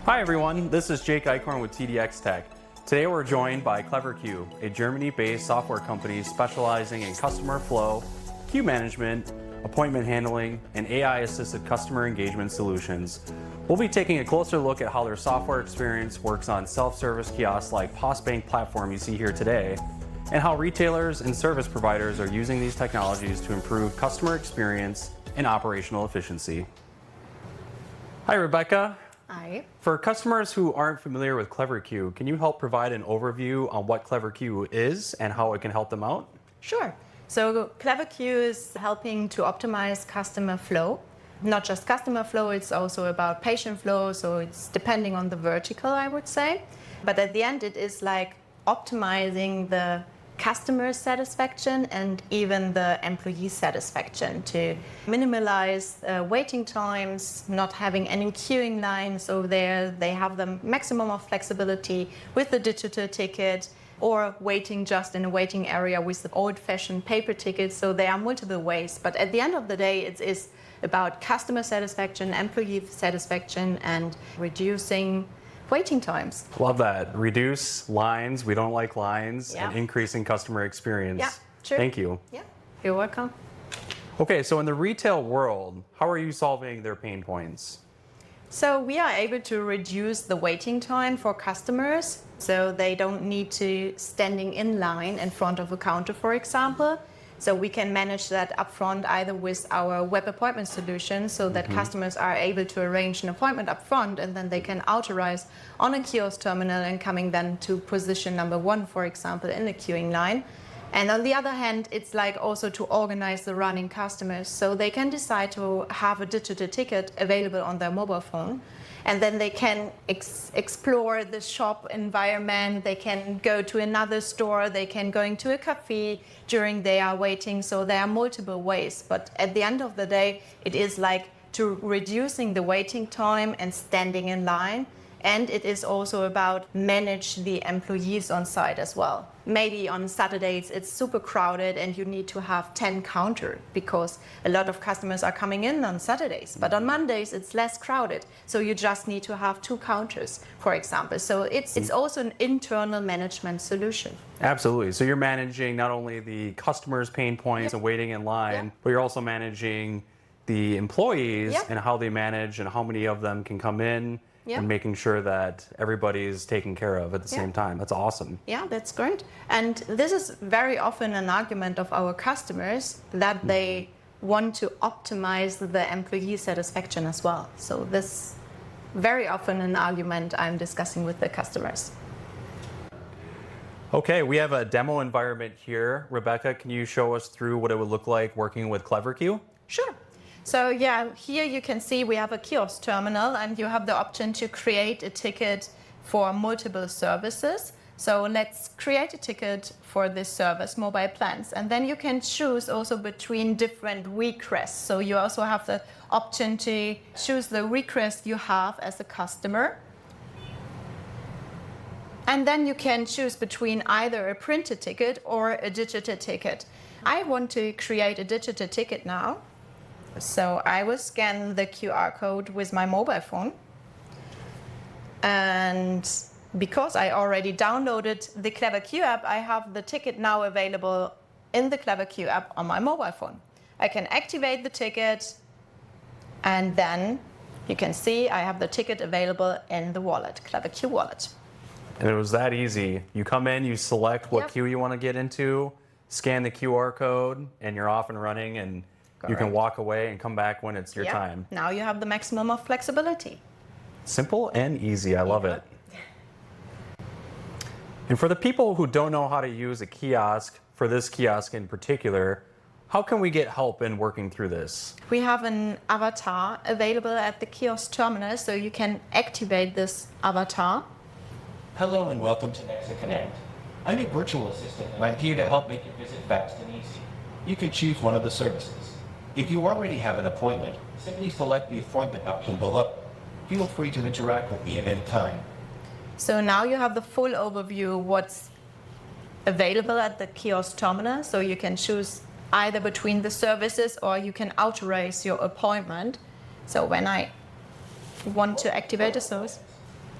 Hi everyone, this is Jake Eichhorn with TDX Tech. Today we're joined by cleverQ, a Germany-based software company specializing in customer flow, queue management, appointment handling, and AI-assisted customer engagement solutions. We'll be taking a closer look at how their software experience works on self-service kiosks like POSBANK platform you see here today, and how retailers and service providers are using these technologies to improve customer experience and operational efficiency. Hi Rebecca. Hi. For customers who aren't familiar with cleverQ, can you help provide an overview on what cleverQ is and how it can help them out? Sure. So cleverQ is helping to optimize customer flow. Not just customer flow, it's also about patient flow, so it's depending on the vertical, I would say. But at the end, it is like optimizing the customer satisfaction and even the employee satisfaction to minimize waiting times, not having any queuing lines over there. They have the maximum of flexibility with the digital ticket or waiting just in a waiting area with the old-fashioned paper tickets. So there are multiple ways. But at the end of the day, it is about customer satisfaction, employee satisfaction, and reducing waiting times. Love that. Reduce lines, we don't like lines, and increasing customer experience. Yeah, sure. Thank you. Yeah, you're welcome. Okay, so in the retail world, how are you solving their pain points? So we are able to reduce the waiting time for customers, so they don't need to standing in line in front of a counter, for example. So we can manage that upfront either with our web appointment solution so that customers are able to arrange an appointment upfront and then they can authorize on a kiosk terminal and coming then to position number 1, for example, in the queuing line. And on the other hand, it's like also to organize the running customers so they can decide to have a digital ticket available on their mobile phone. And then they can explore the shop environment, they can go to another store, they can go into a cafe during they are waiting. So there are multiple ways. But at the end of the day, it is like to reducing the waiting time and standing in line. And it is also about manage the employees on site as well. Maybe on Saturdays it's super crowded and you need to have 10 counters because a lot of customers are coming in on Saturdays. But on Mondays it's less crowded, so you just need to have 2 counters, for example. So it's also an internal management solution. Absolutely. So you're managing not only the customer's pain points and waiting in line, but you're also managing the employees and how they manage and how many of them can come in. And making sure that everybody's taken care of at the same time. That's awesome. Yeah, that's great. And this is very often an argument of our customers that they want to optimize the employee satisfaction as well. So this very often an argument I'm discussing with the customers. Okay, we have a demo environment here. Rebecca, can you show us through what it would look like working with cleverQ? Sure. So yeah, here you can see we have a kiosk terminal and you have the option to create a ticket for multiple services. So let's create a ticket for this service, mobile plans. And then you can choose also between different requests. So you also have the option to choose the request you have as a customer. And then you can choose between either a printed ticket or a digital ticket. I want to create a digital ticket now. So I will scan the QR code with my mobile phone. And because I already downloaded the cleverQ app, I have the ticket now available in the cleverQ app on my mobile phone. I can activate the ticket and then you can see I have the ticket available in the wallet, cleverQ wallet. And it was that easy. You come in, you select what queue you want to get into, scan the QR code, and you're off and running, and you can walk away and come back when it's your time. Now you have the maximum of flexibility. Simple and easy. I love it. And for the people who don't know how to use a kiosk, for this kiosk in particular, how can we get help in working through this? We have an avatar available at the kiosk terminal, so you can activate this avatar. Hello and welcome to Nexa Connect. I'm a virtual assistant and I'm here to help make your visit fast and easy. You can choose one of the services. If you already have an appointment, simply select the appointment option below. Feel free to interact with me at any time. So now you have the full overview of what's available at the kiosk terminal. So you can choose either between the services or you can authorize your appointment. So when I want to activate a service.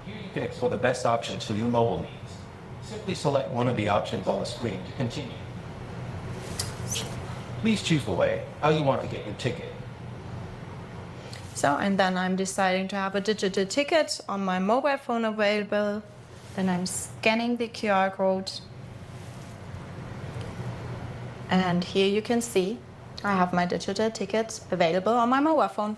Here you can explore the best options for your mobile needs. Simply select one of the options on the screen to continue. Please choose the way how you want to get your ticket. So, and then I'm deciding to have a digital ticket on my mobile phone available. Then I'm scanning the QR code. And here you can see I have my digital ticket available on my mobile phone.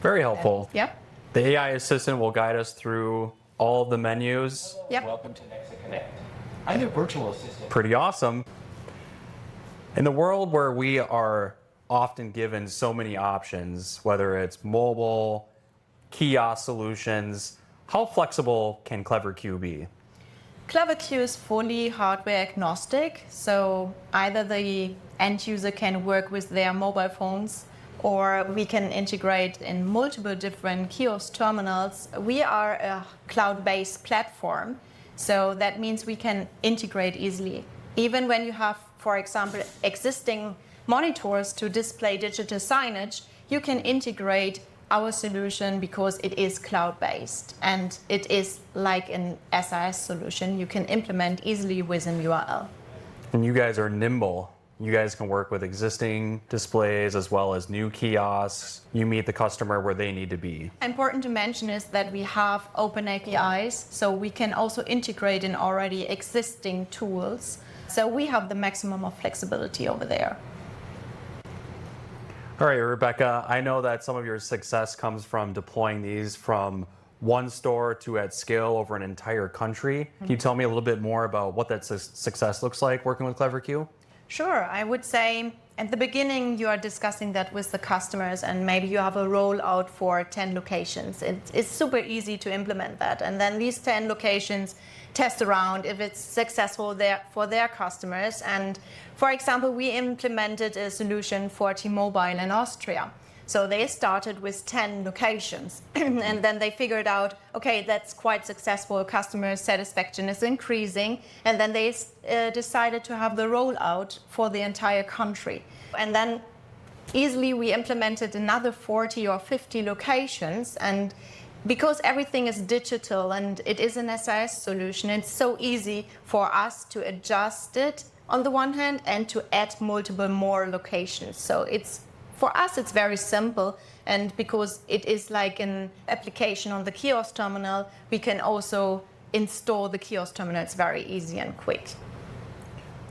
Very helpful. Yep. The AI assistant will guide us through all of the menus. Yep. Welcome to Nexa Connect. I'm your virtual assistant. Pretty awesome. In the world where we are often given so many options, whether it's mobile, kiosk solutions, how flexible can cleverQ be? cleverQ is fully hardware agnostic, so either the end user can work with their mobile phones or we can integrate in multiple different kiosk terminals. We are a cloud-based platform, so that means we can integrate easily. Even when you have, for example, existing monitors to display digital signage, you can integrate our solution because it is cloud-based and it is like an SaaS solution you can implement easily within URL. And you guys are nimble. You guys can work with existing displays as well as new kiosks. You meet the customer where they need to be. Important to mention is that we have open APIs, so we can also integrate in already existing tools. So we have the maximum of flexibility over there. All right, Rebecca, I know that some of your success comes from deploying these from one store to at scale over an entire country. Can you tell me a little bit more about what that success looks like working with cleverQ? Sure, I would say at the beginning you are discussing that with the customers and maybe you have a rollout for 10 locations. It's super easy to implement that, and then these 10 locations test around if it's successful there for their customers. And for example, we implemented a solution for T-Mobile in Austria. So they started with 10 locations and then they figured out, okay, that's quite successful, customer satisfaction is increasing, and then they decided to have the rollout for the entire country. And then easily we implemented another 40 or 50 locations, and because everything is digital and it is an SaaS solution, it's so easy for us to adjust it on the one hand and to add multiple more locations. So for us, it's very simple, and because it is like an application on the kiosk terminal, we can also install the kiosk terminal. It's very easy and quick.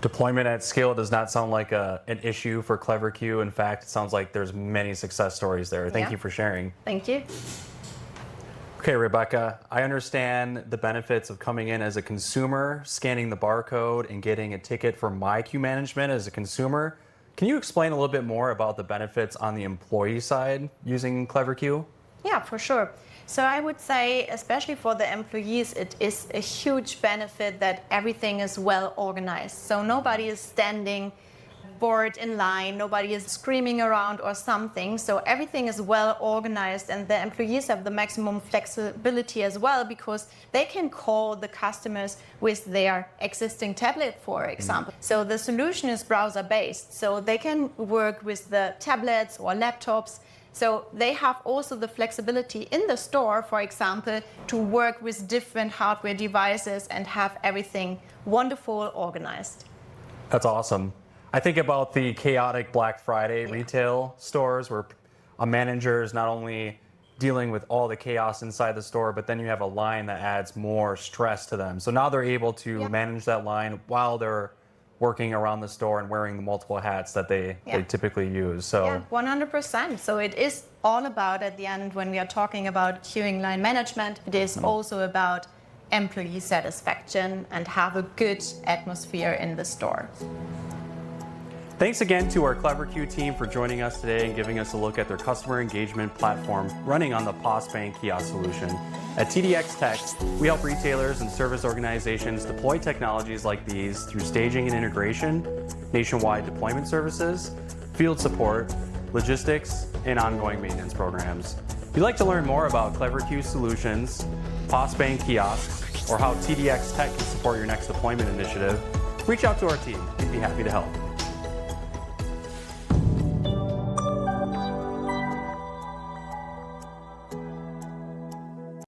Deployment at scale does not sound like an issue for cleverQ. In fact, it sounds like there's many success stories there. Thank you for sharing. Thank you. Okay, Rebecca, I understand the benefits of coming in as a consumer, scanning the barcode, and getting a ticket for my queue management as a consumer. Can you explain a little bit more about the benefits on the employee side using cleverQ? Yeah, for sure. So I would say, especially for the employees, it is a huge benefit that everything is well organized. So nobody is standing bored in line, nobody is screaming around or something. So everything is well organized, and the employees have the maximum flexibility as well because they can call the customers with their existing tablet, for example. So the solution is browser based, so they can work with the tablets or laptops. So they have also the flexibility in the store, for example, to work with different hardware devices and have everything wonderful organized. That's awesome. I think about the chaotic Black Friday retail stores where a manager is not only dealing with all the chaos inside the store, but then you have a line that adds more stress to them. So now they're able to manage that line while they're working around the store and wearing the multiple hats that they typically use. So yeah, 100%. So it is all about, at the end, when we are talking about queuing line management, it is also about employee satisfaction and have a good atmosphere in the store. Thanks again to our cleverQ team for joining us today and giving us a look at their customer engagement platform running on the POSBANK kiosk solution. At TDX Tech, we help retailers and service organizations deploy technologies like these through staging and integration, nationwide deployment services, field support, logistics, and ongoing maintenance programs. If you'd like to learn more about cleverQ solutions, POSBANK kiosks, or how TDX Tech can support your next deployment initiative, reach out to our team. We'd be happy to help.